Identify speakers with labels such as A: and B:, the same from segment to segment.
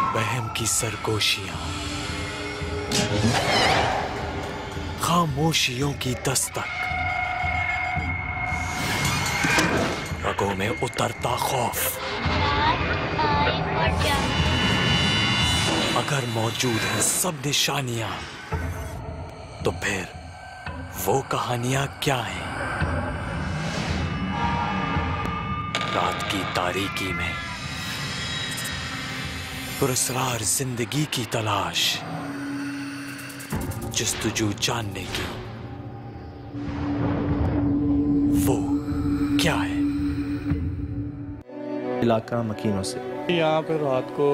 A: वहम की सरगोशियां, खामोशियों की दस्तक, रगों में उतरता खौफ। अगर मौजूद हैं सब निशानियां, तो फिर वो कहानियां क्या हैं? रात की तारीकी में पुरस्रार जिंदगी की तलाश, जस्तजू जानने की, वो क्या है?
B: इलाका मकीनों से
C: यहाँ पे रात को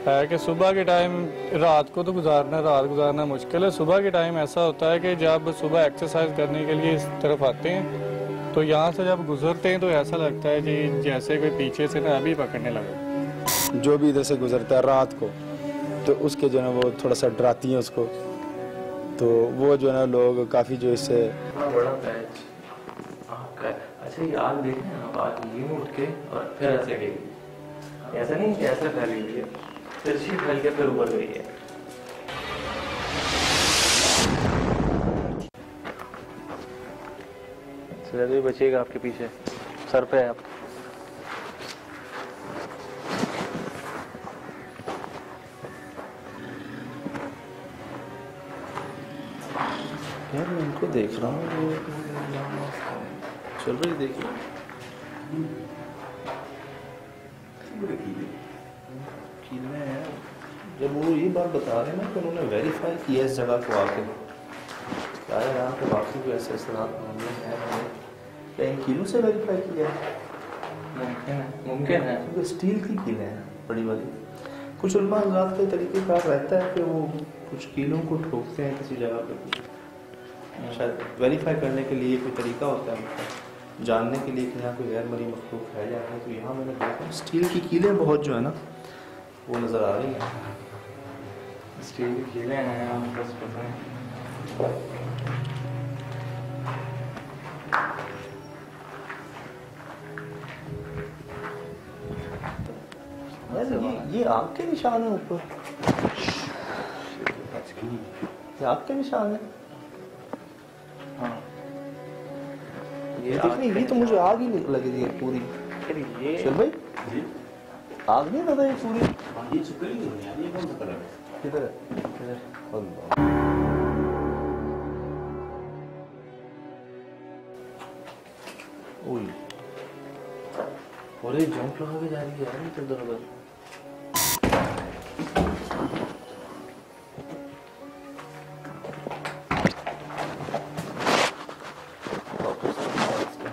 C: है कि सुबह के टाइम, रात को तो रात गुजारना मुश्किल है। सुबह के टाइम ऐसा होता है कि जब सुबह एक्सरसाइज करने के लिए इस तरफ आते हैं तो यहाँ से जब गुजरते हैं तो ऐसा लगता है कि जैसे कोई पीछे से ना अभी पकड़ने लगा।
B: जो भी इधर से गुजरता है रात को तो उसके जो है वो थोड़ा सा डराती हैं उसको, तो वो जो है ना लोग काफ़ी जो इससे
D: बड़ा पैच आपका। अच्छा ये आग देख रहे हैं आप, आग यूं उठ के और फिर ऐसे गई, ऐसा नहीं कि ऐसे फैली हुई है, तिरछी फैल के फिर ऊपर गई है। भी बचिएगा आपके पीछे, सर पे है आप।
B: यार मैं इनको देख रहा हूँ, चल रही देख रहा हूँ। जब वो ये बात बता रहे हैं ना कि उन्होंने वेरीफाई किया इस जगह को आके, क्या है यहाँ पे बाकी कोई ऐसे मामले हैं, क्या इन कीलों से वेरीफाई किया है?
D: मुमकिन है
B: क्योंकि स्टील की कीलें हैं बड़ी वाली। कुछ उलमा हज़रात के तरीके का रहता है कि वो कुछ कीलों को ठोकते हैं किसी जगह पे, शायद वेरीफाई करने के लिए कोई तरीका होता है उनका, जानने के लिए कि यहाँ कोई गैर मरी मखलूक है या नहीं। तो यहाँ मैंने देखा स्टील की कीलें बहुत जो है ना वो नज़र आ रही हैं।
D: स्टील की कीलें हैं आप बस बताएं।
B: ये आग के निशान है ऊपर, ये आग के निशान है।
D: हाँ
B: ये देखनी, ये तो मुझे आग ही लगी थी पूरी।
D: ये
B: चल भाई आग नहीं लगा ये पूरी।
E: ये चुकली नहीं है, ये कौन सा कलर है?
B: किधर है? अल्लाह। ओए
D: और ये जंप लगा के जा रही है यार इधर उधर।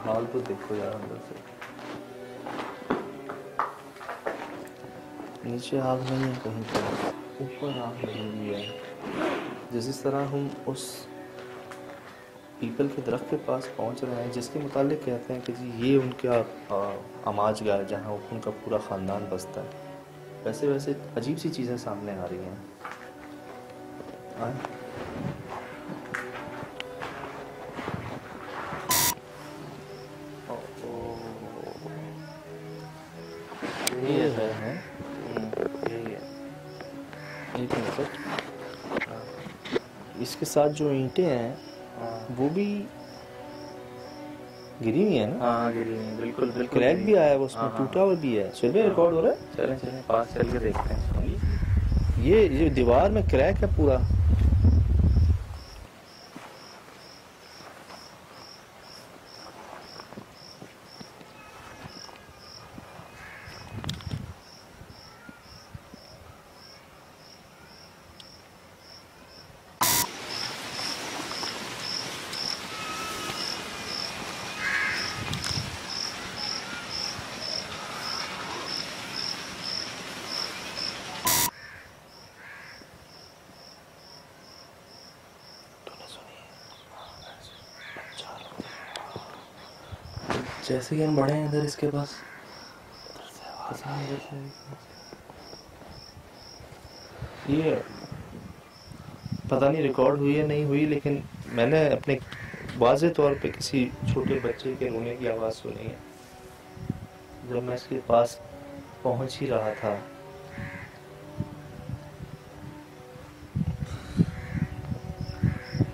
B: हाल तो देखो यार, अंदर से नीचे आग नहीं है कहीं पर, ऊपर आग लगी हुई है। जिस तरह हम उस पीपल के दरख्त के पास पहुंच रहे हैं जिसके मुतालिक कहते हैं कि जी ये उनका अमाज गाह है जहाँ उनका पूरा ख़ानदान बसता है, वैसे वैसे अजीब सी चीज़ें सामने आ रही हैं।
D: ये है
B: एक मिनट, इसके साथ जो ईंटें हैं वो भी गिरी हुई है ना?
D: हाँ गिरी हुई, बिल्कुल बिल्कुल।
B: क्रैक भी आया है उसमें, टूटा हुआ भी है। चल भी रिकॉर्ड हो रहा है।
D: चलें चलें पास चल के देखते हैं।
B: ये दीवार में क्रैक है पूरा।
D: जैसे कि हम बढ़े हैं इधर इसके पास,
B: ये पता नहीं रिकॉर्ड हुई या नहीं हुई, लेकिन मैंने अपने वाज़े तौर पे किसी छोटे बच्चे के रोने की आवाज़ सुनी है। जब मैं इसके पास पहुंच ही रहा था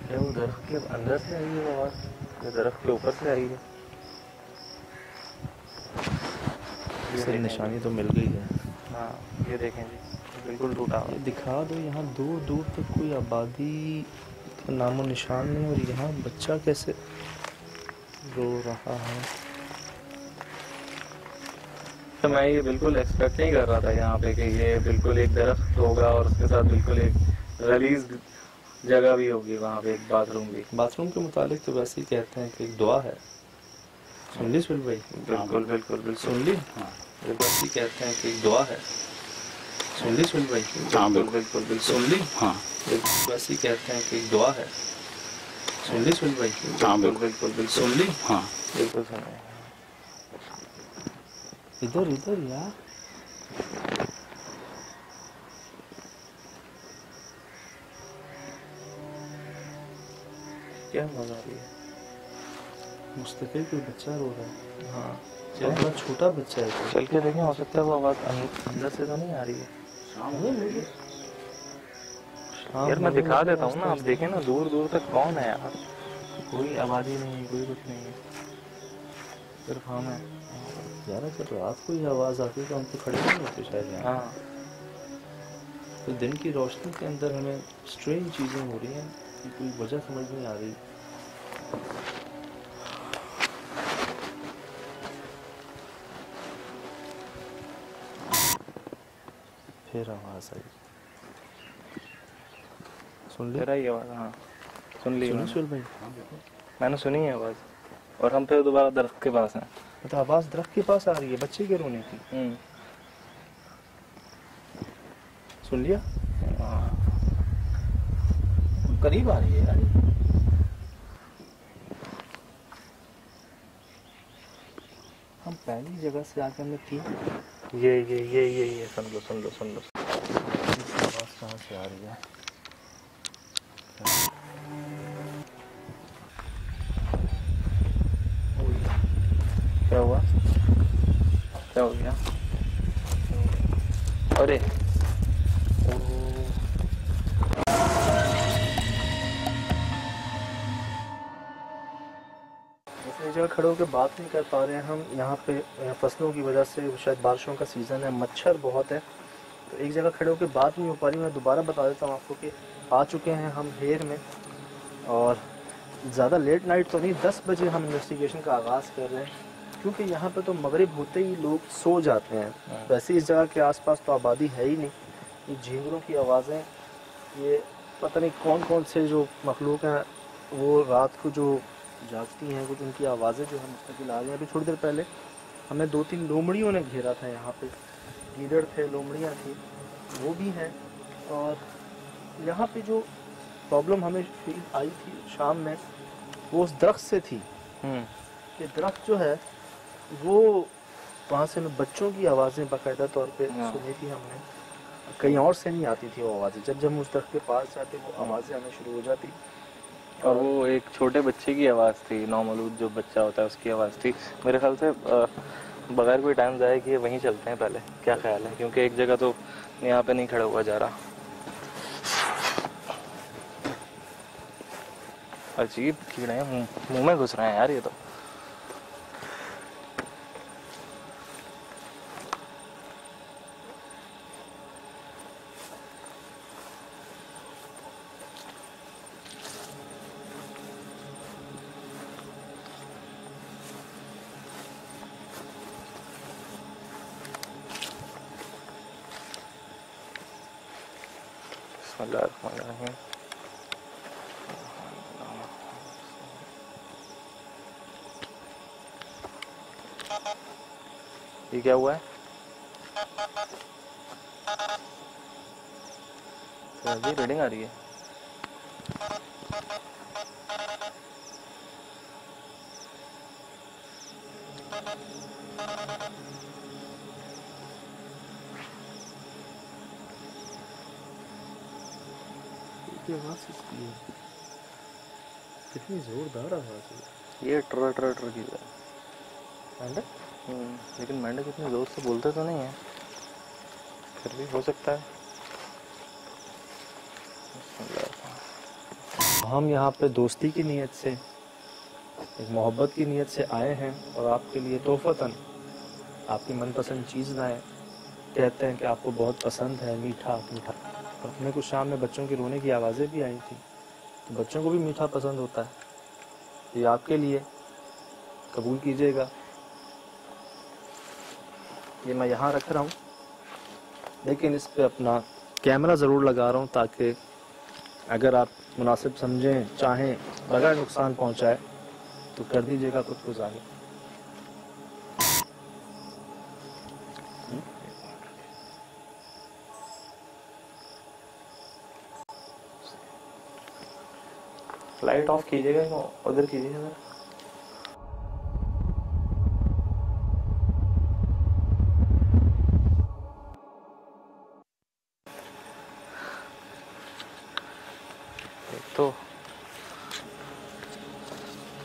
D: क्या वो दरख्त के अंदर से आई है आवाज या दरख्त के ऊपर से आई है?
B: इससे निशानी तो मिल गई है।
D: हाँ ये देखें जी, बिल्कुल टूटा हुआ
B: ये दिखा दो, यहाँ दूर दूर तक कोई आबादी का नामो निशान नहीं, और यहाँ बच्चा कैसे रो रहा है।
D: तो मैं ये बिल्कुल एक्सपेक्ट नहीं कर रहा था यहाँ पे कि ये बिल्कुल एक दरख्त होगा और उसके साथ बिल्कुल एक गलीज जगह भी होगी, वहाँ पे एक बाथरूम भी।
B: बाथरूम के मुतालिक तो वैसे ही कहते हैं कि एक दुआ है। सुन ली सुन भाई?
D: बिल्कुल बिल्कुल बिल्कुल
B: सुन ली? ये वैसे ही कहते हैं कि एक दुआ है। सुन ली सुन भाई?
D: बिल्कुल बिल्कुल बिल्कुल
B: सुन ली?
A: हाँ
B: वैसे ही कहते हैं कि एक दुआ है। सुन ली सुन भाई?
D: बिल्कुल बिल्कुल बिल्कुल
B: सुन ली?
A: हाँ
D: बिल्कुल सुना।
B: इधर इधर यार।
D: क्या मजा आ रही है?
B: मुस्तकिल कोई बच्चा रो रहा है।
D: हाँ
B: इतना छोटा बच्चा है कोई।
D: चल के देखें, हो सकता है वो आवाज अंदर से तो नहीं आ रही है।
B: हाँ,
D: यार मैं दिखा देता हूँ ना, आप देखें ना दूर दूर तक कौन है यार, कोई आबादी नहीं है, कोई कुछ नहीं है, सिर्फ हम है।
B: यार अगर रात को ही आवाज आती तो हम तो खड़े नहीं होते शायद यहाँ।
D: हाँ
B: तो दिन की रोशनी के अंदर हमें स्ट्रेंज चीजें हो रही हैं कि कोई वजह समझ नहीं आ रही। फिर आवाज आई। सुन ली?
D: तेरा ही आवाज? हाँ सुन ली
B: सुनी
D: मैंने।
B: सुन भाई?
D: मैंने सुनी है आवाज, और हम फिर दोबारा दरख्त के पास हैं।
B: मतलब आवाज दरख्त के पास आ रही है बच्चे के रोने की। सुन लिया?
E: करीब आ रही है यार।
B: हम पहली जगह से आकर हमने थी।
D: ये सुन लो सुन लो सुन लो।
B: आवाज कहाँ से आ रही है?
D: क्या हुआ? क्या हो गया? अरे
B: इस जगह खड़े होकर बात नहीं कर पा रहे हैं हम। यहाँ पे फसलों की वजह से शायद बारिशों का सीज़न है, मच्छर बहुत है, तो एक जगह खड़े होकर बात नहीं हो पा रही। मैं दोबारा बता देता हूँ आपको कि आ चुके हैं हम हेर में, और ज़्यादा लेट नाइट तो नहीं, 10 बजे हम इन्वेस्टिगेशन का आगाज़ कर रहे हैं, क्योंकि यहाँ पे तो मगरिब होते ही लोग सो जाते हैं। वैसे इस जगह के आसपास तो आबादी है ही नहीं। ये झींगरों की आवाज़ें, ये पता नहीं कौन कौन से जो मखलूक हैं वो रात को जो जागती हैं, कुछ उनकी आवाज़ें जो है मुस्तकिल आ रही हैं। अभी थोड़ी देर पहले हमें 2-3 लोमड़ियों ने घेरा था यहाँ पे। गीदड़ थे, लोमड़ियाँ थी, वो भी हैं। और यहाँ पे जो प्रॉब्लम हमें फील आई थी शाम में, वो उस दरख्त से थी कि दरख्त जो है वो, वहाँ से हमें बच्चों की आवाज़ें बाकायदा तौर पे सुनी थी हमने। कहीं और से नहीं आती थी वो आवाज़ें। जब जब हम उस दरख्त के पास जाते वो आवाज़ें आना शुरू हो जाती।
D: और वो एक छोटे बच्चे की आवाज़ थी, नौमौलूद जो बच्चा होता है उसकी आवाज़ थी। मेरे ख्याल से बगैर कोई टाइम ज़ाया किए वहीं चलते हैं पहले, क्या ख्याल है? क्योंकि एक जगह तो यहाँ पे नहीं खड़ा हुआ जा रहा। अजीब कीड़े हैं, मुंह में घुस रहे हैं यार ये तो। बिस्मिल्लाहिर्रहमानिर्रहीम। ये क्या हुआ है? ये रीडिंग आ रही है।
B: की आवाज़ इसकी है, कितनी ज़ोरदार आवाज़ है।
D: ये ट्र ट्र ट्र की है।
B: है
D: लेकिन मेंढक इतने जोर से बोलते तो नहीं है, फिर भी हो सकता है।
B: हम यहाँ पे दोस्ती की नीयत से, एक मोहब्बत की नीयत से आए हैं और आपके लिए तोहफतन आपकी मनपसंद चीज़ लाए। कहते हैं कि आपको बहुत पसंद है मीठा मीठा। और अपने कुछ शाम में बच्चों की रोने की आवाज़ें भी आई थी, तो बच्चों को भी मीठा पसंद होता है। ये आपके लिए, कबूल कीजिएगा। ये मैं यहाँ रख रहा हूँ, लेकिन इस पे अपना कैमरा ज़रूर लगा रहा हूँ ताकि अगर आप मुनासिब समझें, चाहें, बगैर नुकसान पहुँचाए तो कर दीजिएगा खुद को ज़ाहिर।
D: लाइट ऑफ कीजिएगा, उधर कीजिएगा। तो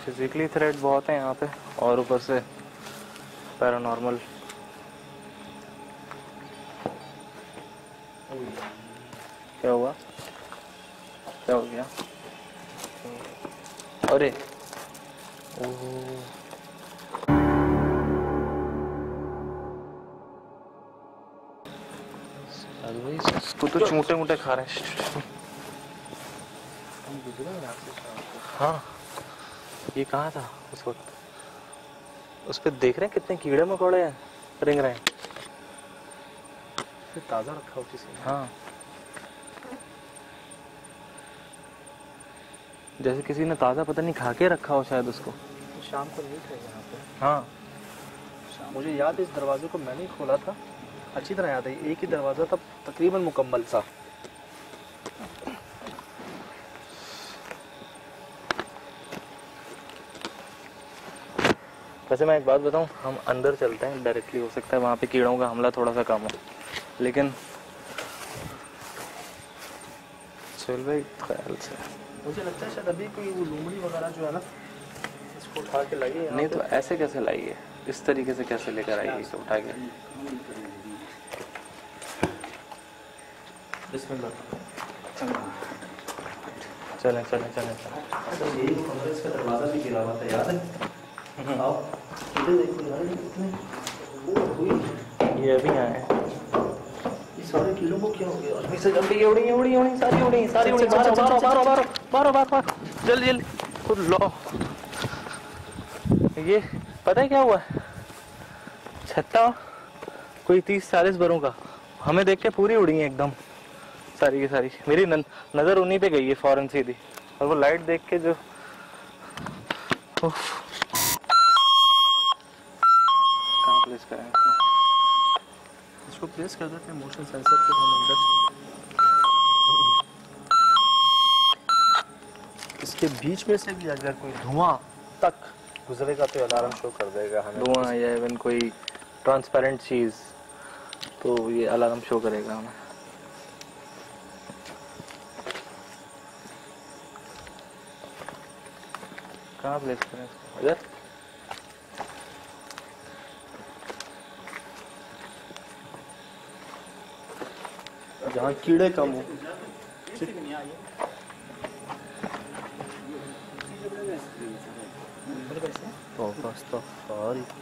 D: फिजिकली थ्रेट बहुत है यहाँ पे, और ऊपर से पैरानॉर्मल। क्या हुआ, क्या हो गया? अरे इसको तो चूटे मुटे खा रहे हैं। हाँ, ये कहाँ था उस वक्त? उस पे देख रहे हैं कितने कीड़े मकोड़े हैं, रिंग रहे हैं।
B: ताज़ा रखा हो किसी ने?
D: हाँ, जैसे किसी ने ताज़ा पता नहीं खा के रखा हो शायद उसको।
B: शाम को नहीं थे यहाँ पे।
D: हाँ,
B: मुझे याद है इस दरवाजे को मैंने ही खोला था, अच्छी तरह याद है। एक ही दरवाज़ा था तकरीबन मुकम्मल सा।
D: वैसे मैं एक बात बताऊं, हम अंदर चलते हैं डायरेक्टली, हो सकता है वहाँ पे कीड़ों का हमला थोड़ा सा कम हो, लेकिन चल भाई ख्याल से।
B: मुझे लगता है शायद अभी कोई वो लूमड़ी वगैरह जो है ना, इसको उठा के लगी।
D: नहीं तो ऐसे कैसे लाइए, इस तरीके से कैसे लेकर आइए इसे उठा के? चलें चलें चलें चलें।
B: इसका दरवाजा भी गिरा हुआ था, याद है? आओ, इधर देखो यार, ये कितने
D: ये अभी आए हैं।
B: ये सारे कीड़ों को क्या हो गया?
D: अभी से जल्दी उड़ी उड़ी उड़ी सारी उड़ी सारी उड़ी, बारो बारो बारो बारो बारो बारो जल्दी जल्दी खुद लो। ये पता है क्या हुआ? छत्ता कोई 30-40 बरों का, हमें देख के पूरी उड़ी है एकदम सारी की सारी। मेरी नजर उन्हीं पे गई है फौरन सीधी, और वो लाइट देख के जो कहाँ प्लेस करें
B: इसको प्लेस कर देते हैं मोशन सेंसर को हम अंदर। इसके बीच में से भी अगर कोई धुआं तक गुजरेगा तो अलार्म शो कर देगा हमें।
D: धुआं या इवन कोई ट्रांसपेरेंट चीज, तो ये अलार्म शो करेगा हमें। कहाँ प्लेस करें इसको? इधर?
B: जहाँ कीड़े कम हो।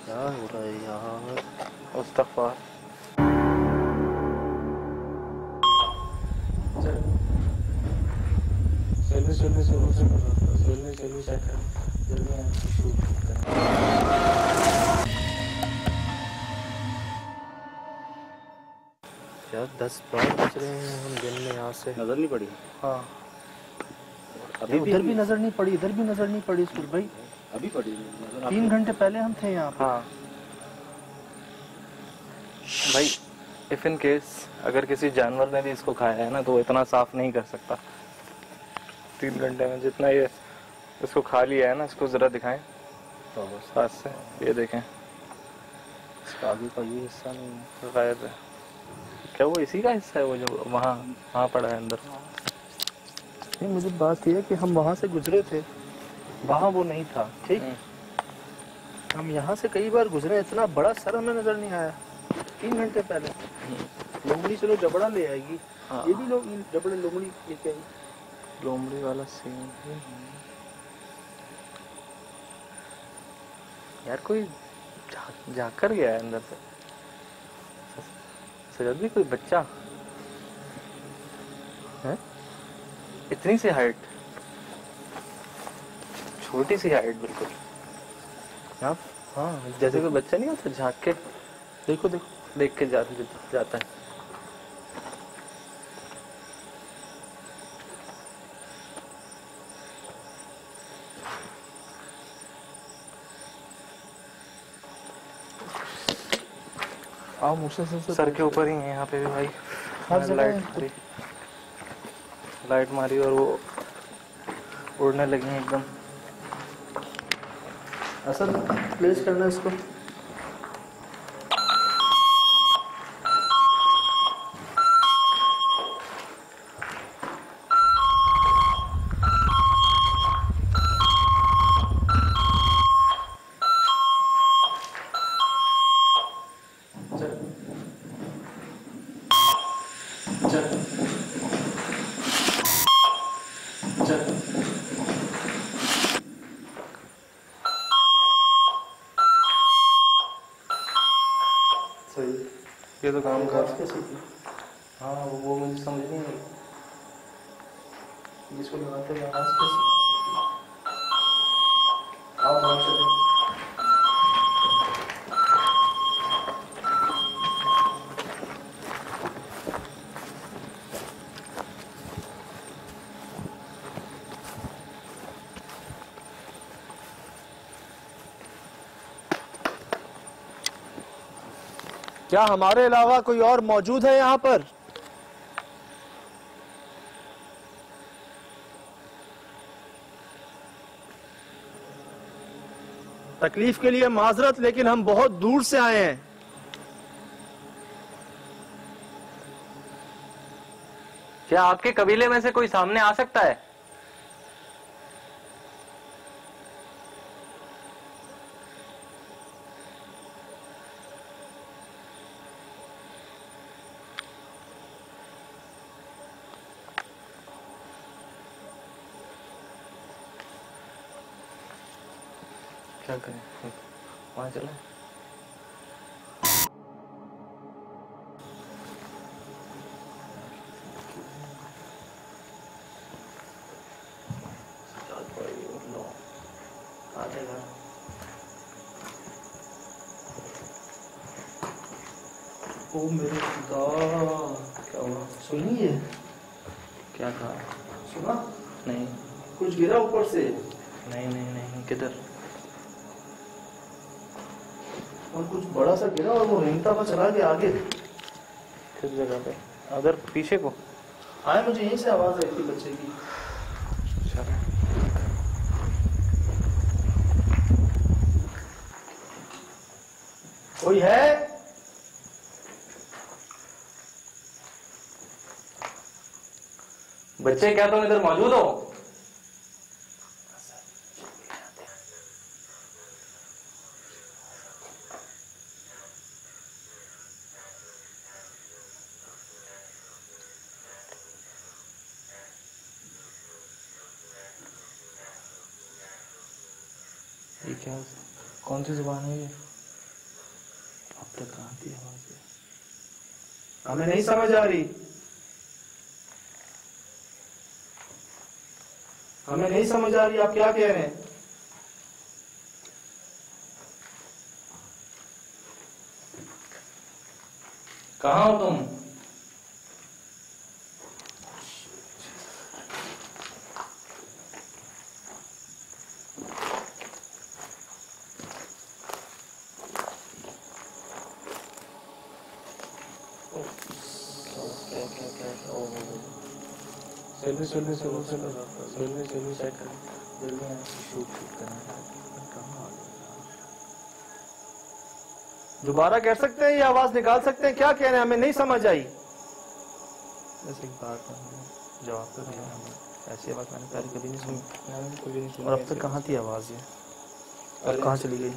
B: क्या हो रहा है यहाँ?
D: इस्तग़फ़ार।
B: यार 10 बार बज रहे हैं हम दिन में यहाँ से।
E: नजर नहीं पड़ी?
B: हाँ, अभी उधर भी नजर नहीं पड़ी, इधर भी नजर नहीं पड़ी सुर भाई।
E: अभी पड़ी
B: 3 घंटे पहले हम थे यहाँ पे।
D: हाँ भाई, इफ इन केस अगर किसी जानवर ने भी इसको खाया है ना, तो वो इतना साफ नहीं कर सकता 3 घंटे में जितना ये इसको खा लिया है ना। इसको जरा दिखाएं पास से, ये देखें,
B: इसका आगे का ये हिस्सा नहीं है।
D: गायब है। क्या वो इसी का हिस्सा है, वो जो वहाँ पड़ा है अंदर?
B: नहीं, मुझे बात ये है कि हम वहाँ से गुजरे थे, वहाँ वो नहीं था, ठीक।
E: हम यहाँ से कई बार गुजरे, इतना बड़ा सर हमें नजर नहीं आया 3 घंटे पहले। लोमड़ी चलो जबड़ा ले आएगी, ये भी लोग जबड़े लोमड़ी लेके आई।
D: लोमड़ी वाला सीन यार, कोई जाकर गया है अंदर से। सजद भी कोई बच्चा है, इतनी सी हाइट, छोटी सी हाइट बिल्कुल। हाँ हाँ, जैसे कोई बच्चा नहीं होता, झांक के देखो देखो, देख के जाता है।
E: आओ मुझसे
D: सर के ऊपर ही है यहाँ पे भी भाई। लाइट मारी और वो उड़ने लगी हैं एकदम।
E: असल प्लेस करना इसको।
D: ये तो काम कर। हाँ वो मुझे समझ नहीं आई,
E: जिसको लगाते हैं आवाज कैसे। आओ बाहर चलो। क्या हमारे अलावा कोई और मौजूद है यहाँ पर? तकलीफ के लिए माजरत, लेकिन हम बहुत दूर से आए हैं।
D: क्या आपके कबीले में से कोई सामने आ सकता है? क्या करें, वहां चले।
E: ओ मेरे खुदा,
D: क्या हुआ?
E: सुनिए।
D: क्या कहा?
E: सुना?
D: नहीं
E: कुछ गिरा ऊपर से।
D: नहीं नहीं नहीं, किधर?
E: और कुछ बड़ा सा गिरा और वो रेंगता हुआ चला गया आगे।
D: किस जगह पे? अगर पीछे को
E: आए, मुझे यहीं से आवाज आई थी बच्चे की। कोई है?
D: बच्चे क्या तुम इधर मौजूद हो? ये क्या, कौन सी जुबान है ये? अब तक कहाँ थी आवाज?
E: हमें नहीं समझ आ रही, हमें नहीं समझ आ रही आप क्या कह रहे हैं।
D: कहाँ हो तुम? सेल्फी सेट कर जल्दी शूट करना।
E: दोबारा कह सकते हैं, ये आवाज निकाल सकते हैं, क्या कह रहे हैं? हमें नहीं समझ आई।
D: बस एक बात है, जवाब तो दिया हमें। ऐसी आवाज मैंने पहले कभी नहीं सुनी।
E: कभी नहीं
D: और अब तक कहाँ थी आवाज ये, और कहाँ चली गई?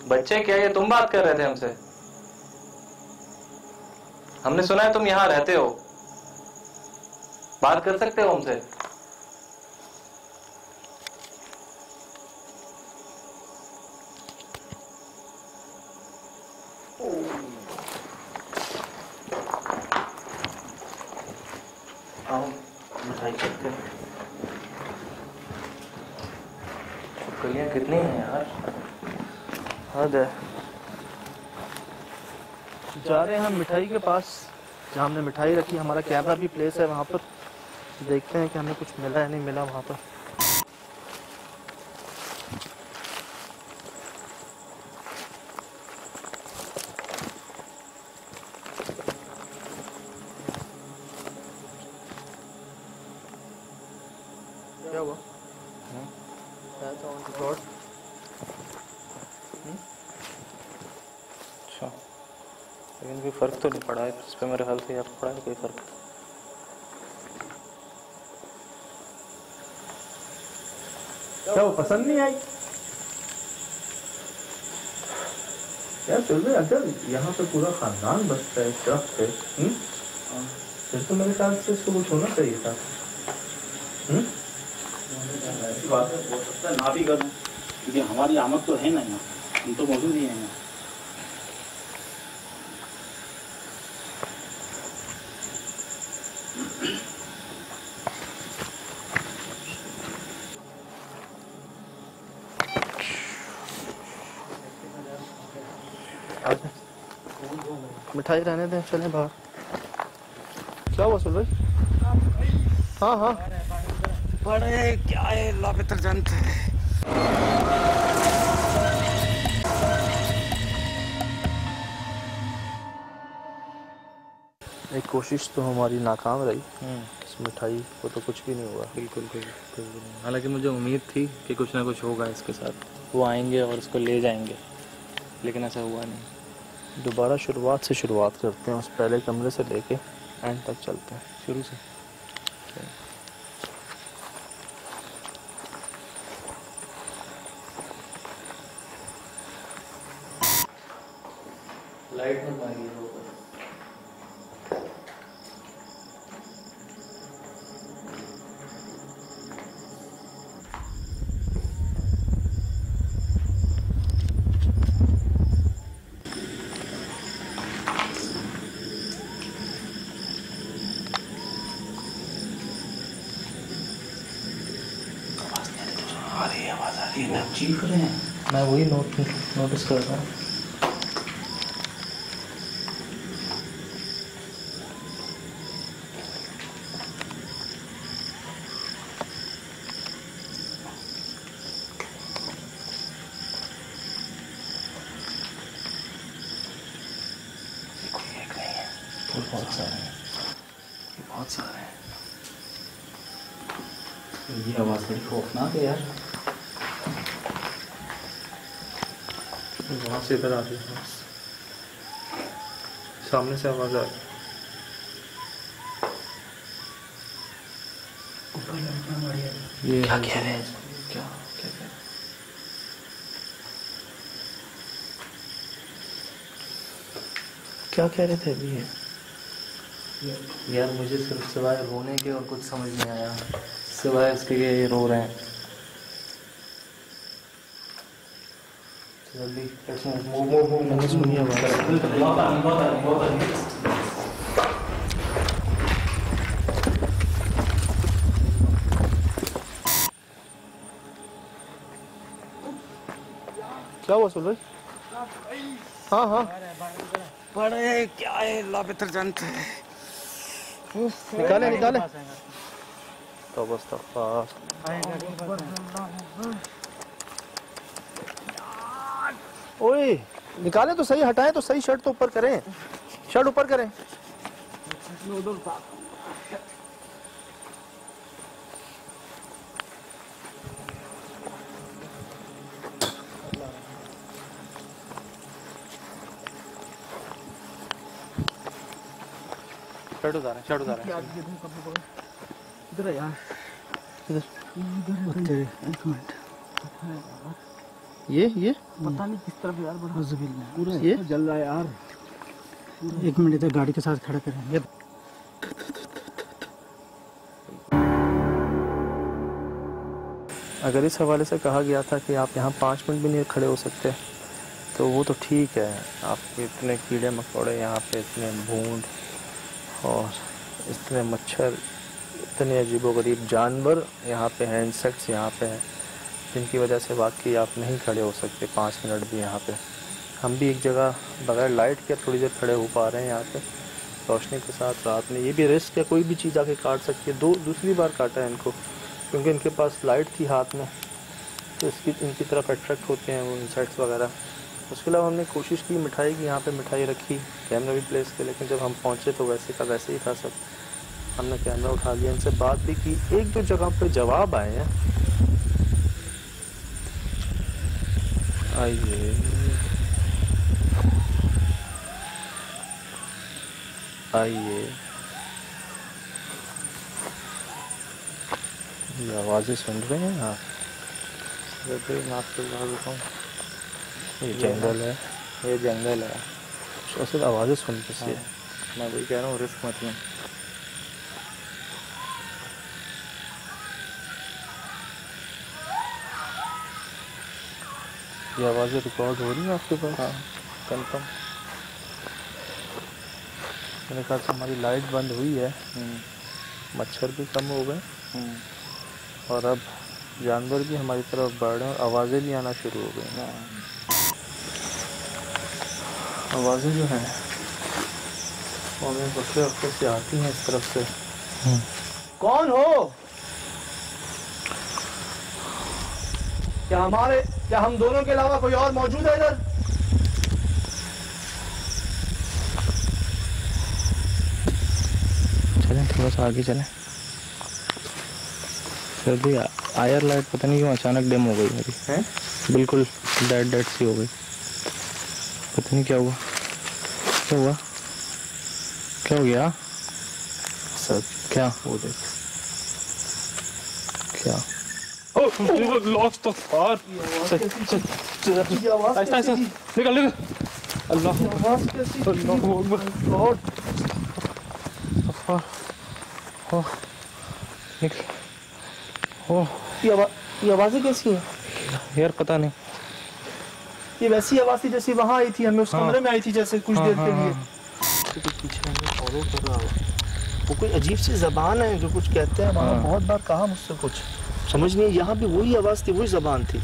D: बच्चे क्या, ये तुम बात कर रहे थे हमसे? हमने सुना है तुम यहाँ रहते हो, बात कर सकते हो हमसे? आओ मिठाई खाते हैं। कलियां कितनी हैं यार, हद है।
E: जा रहे हैं हम मिठाई के पास, जहाँ हमने मिठाई रखी, हमारा कैमरा भी प्लेस है वहाँ पर। देखते हैं कि हमें कुछ मिला है नहीं मिला वहाँ पर। क्या हुआ?
D: अच्छा, लेकिन कोई फर्क तो नहीं पड़ा है इस पे मेरे ख्याल से, यार पड़ा है कोई फर्क?
E: क्या वो पसंद नहीं आई? यार चल रहे अगर यहाँ पे पूरा खानदान बसता है ट्रक पे, फिर तो मेरे ख्याल से इसको कुछ होना चाहिए था।
F: बात है, हो सकता है ना भी करें, क्योंकि हमारी आमद तो है ना यहाँ, हम तो मौजूद ही हैं यहाँ।
E: मिठाई रहने दें, चले बाहर। क्या हुआ सुन भाई? हाँ हाँ
A: बड़े क्या है, अल्लाह बेहतर जानता है।
E: एक कोशिश तो हमारी नाकाम रही। इस मिठाई को तो कुछ भी नहीं हुआ।
D: बिल्कुल बिल्कुल नहीं। हालांकि मुझे उम्मीद थी कि कुछ ना कुछ होगा इसके साथ, वो आएंगे और इसको ले जाएंगे, लेकिन ऐसा हुआ नहीं।
E: दोबारा शुरुआत से शुरुआत करते हैं, उस पहले कमरे से लेके एंड तक चलते हैं,
D: शुरू से। लाइट में मारिए
F: आवाज आ रही है, आप चीख रहे हैं।
E: मैं वही नोटिस कर रहा हूँ।
F: कोई एक नहीं है, बहुत सारे हैं, बहुत सारे हैं। ये आवाज बड़ी खौफनाक है यार।
E: वहाँ से इधर आ रही है, सामने से आवाज आ रही है। ये
F: क्या कह रहे हैं? क्या क्या कह रहे हैं?
E: क्या कह रहे थे अभी ये?
D: यार मुझे सिर्फ सिवाय रोने के और कुछ समझ नहीं आया, सिवाय इसके कि ये रो रहे हैं। जल्दी
E: मैंने सुनी आवाज। क्या हुआ सुन भाई? हाँ हाँ
A: बड़े क्या है, अल्लाह बेहतर जानता है।
E: निकाले निकाले। तो बस ओए निकाले तो सही, हटाएं तो सही, शर्ट तो ऊपर करें, शर्ट ऊपर करें। शर्ट उतारें, शर्ट उतारें। इधर यार, इधर एक मिनट। ये
F: पता नहीं किस तरफ यार बड़ा
E: पूरा ये जल रहा है यार।
F: 1 मिनट इधर गाड़ी के साथ खड़ा करें। ये
E: अगर इस हवाले से कहा गया था कि आप यहाँ 5 मिनट भी नहीं खड़े हो सकते तो वो तो ठीक है। आपके इतने कीड़े मकोड़े यहाँ पे, इतने भूंड और इतने मच्छर, इतने अजीबोगरीब जानवर यहाँ पे हैं, इंसेक्ट्स यहाँ पे हैं, जिनकी वजह से वाकई आप नहीं खड़े हो सकते 5 मिनट भी यहाँ पे। हम भी एक जगह बगैर लाइट के थोड़ी देर खड़े हो पा रहे हैं यहाँ पे रोशनी के साथ रात में। ये भी रिस्क है, कोई भी चीज़ आके काट सकती है। दूसरी बार काटा है इनको, क्योंकि इनके पास लाइट थी हाथ में, तो इनकी तरफ अट्रैक्ट होते हैं वो इंसेक्ट्स वगैरह। उसके अलावा हमने कोशिश की मिठाई की, यहाँ पे मिठाई रखी, कैमरा भी प्लेस किया, लेकिन जब हम पहुँचे तो वैसे का वैसे ही था सब। हमने कैमरा उठा लिया, इनसे बात भी की, 1-2 जगह पे जवाब आए हैं। आइए आइए, ये आवाज़ें सुन रहे हैं आप? मैं आपको बता देता हूँ, ये जंगल है, ये जंगल है, तो सिर्फ आवाज़ें सुनते से मैं वही कह रहा हूँ, रिस्क मत लें। ये आवाज़ें रिकॉर्ड हो रही हैं आपके पास? हाँ, कंफर्म। मेरे ख्याल से हमारी लाइट बंद हुई है, मच्छर भी कम हो गए और अब जानवर भी हमारी तरफ बढ़ रहे हैं और आवाज़ें भी आना शुरू हो गई। आवाज़ें जो हैं वो हमें बकरे वक्रे से आती हैं इस तरफ से।
B: कौन हो? क्या हम दोनों के अलावा कोई और मौजूद है इधर?
E: चलें थोड़ा सा आगे चलें। सर भी आयर लाइट पता नहीं क्यों अचानक डिम हो गई मेरी, हैं? बिल्कुल डेड सी हो गई, पता नहीं क्या हुआ। क्या हुआ? क्या हो गया सर? क्या वो देख, क्या
C: लॉस्ट तो फार निकल निकल। अल्लाह
E: निकल।
B: ये आवाज़ें कैसी हैं
E: यार? पता नहीं,
B: ये वैसी आवाज़ थी जैसी वहाँ आई थी, हमें उस कमरे में आई थी जैसे कुछ देर के लिए।
E: तो पीछे हमें फॉलो कर रहा है, वो कोई अजीब सी ज़बान है जो कुछ कहते हैं। वहाँ बहुत बार कहा मुझसे, कुछ समझ नहीं। यहाँ भी वही आवाज़ थी, वही ज़बान थी।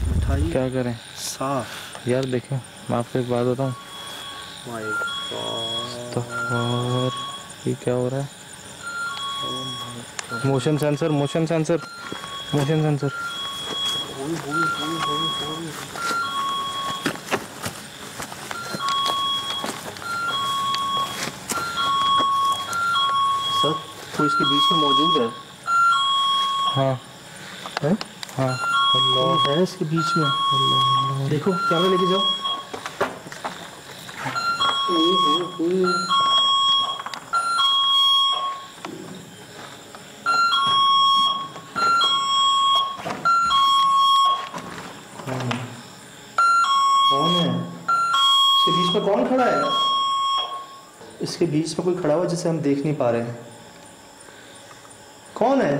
E: मिठाई क्या करें साफ यार? देखें मैं आपको एक बात बताऊँ, ये क्या हो रहा है? Motion sensor, motion sensor, motion sensor.
B: Sir कोई इसके बीच में मौजूद है?
E: हाँ
B: है?
E: हाँ,
B: अल्लाह है इसके बीच में। अल्लाह देखो, कैमरा लेके जाओ। कौन है इसके बीच में? कौन खड़ा है इसके बीच में? कोई खड़ा हुआ जिसे हम देख नहीं पा रहे हैं। कौन है?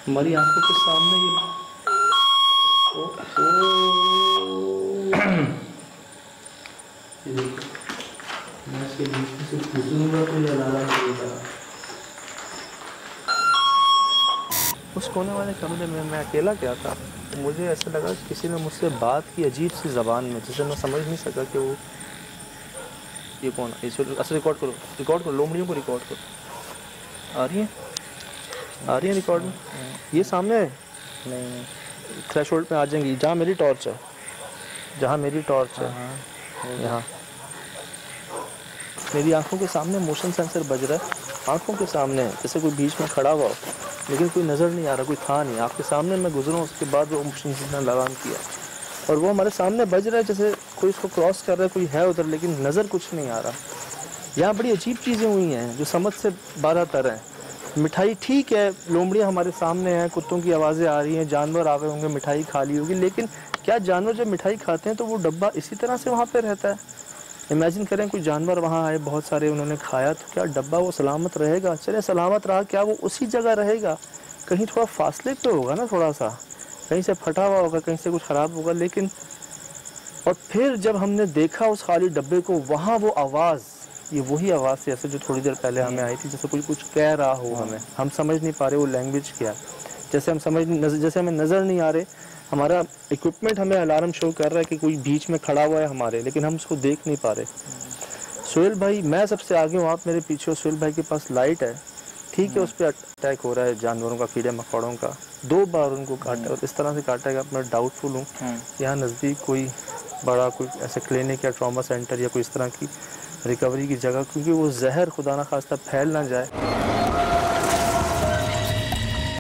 B: हमारी आंखों के सामने ये ये देखो, मैं इसके बीच में से गुजरूंगा तो ये अलार्म करेगा।
E: उस कोने वाले कमरे में मैं अकेला गया था, तो मुझे ऐसा लगा कि किसी ने मुझसे बात की अजीब सी ज़बान में, जिसे मैं समझ नहीं सका कि वो ये कौन है। इसे रिकॉर्ड करो, लोमड़ियों को रिकॉर्ड करो। आ रही है रिकॉर्ड में? ये सामने है? नहीं, थ्रेशोल्ड पे आ जाएंगी, जहाँ मेरी टॉर्च है, जहाँ मेरी टॉर्च है, यहाँ मेरी आंखों के सामने मोशन सेंसर बज रहा है। आंखों के सामने जैसे कोई बीच में खड़ा हुआ हो, लेकिन कोई नज़र नहीं आ रहा, कोई था नहीं। आपके सामने मैं गुजरा, उसके बाद वो मोशन सेंसर लगान किया और वो हमारे सामने बज रहा है, जैसे कोई इसको क्रॉस कर रहा है, कोई है उधर, लेकिन नज़र कुछ नहीं आ रहा। यहाँ बड़ी अजीब चीज़ें हुई हैं जो समझ से 12 तर हैं। मिठाई ठीक है, लोमड़ियाँ हमारे सामने हैं, कुत्तों की आवाज़ें आ रही हैं, जानवर आ गए होंगे, मिठाई खा ली होगी, लेकिन क्या जानवर जब मिठाई खाते हैं तो वो डब्बा इसी तरह से वहाँ पे रहता है? इमेजिन करें कोई जानवर वहाँ आए, बहुत सारे उन्होंने खाया, तो क्या डब्बा वो सलामत रहेगा? चले सलामत रहा, क्या वो उसी जगह रहेगा? कहीं थोड़ा फासले पे होगा ना, थोड़ा सा कहीं से फटा हुआ होगा, कहीं से कुछ ख़राब होगा। लेकिन और फिर जब हमने देखा उस खाली डब्बे को, वहाँ वो आवाज़, ये वही आवाज़ थी जैसे जो थोड़ी देर पहले हमें आई थी, जैसे कोई कुछ कह रहा हो हमें, हम समझ नहीं पा रहे वो लैंग्वेज क्या है, जैसे हमें नज़र नहीं आ रहे, हमारा इक्विपमेंट हमें अलार्म शो कर रहा है कि कोई बीच में खड़ा हुआ है हमारे, लेकिन हम उसको देख नहीं पा रहे। सोहेल भाई, मैं सबसे आगे हूँ, आप मेरे पीछे हो, सोहेल भाई के पास लाइट है, ठीक है, उस पर अटैक हो रहा है जानवरों का, कीड़े मकोड़ों का, 2 बार उनको काटा और इस तरह से काटा है कि मैं डाउटफुल हूँ यहाँ नज़दीक कोई बड़ा कोई ऐसे क्लिनिक या ट्रॉमा सेंटर या कोई इस तरह की रिकवरी की जगह, क्योंकि वो जहर खुदा ना खास्ता फैल ना जाए।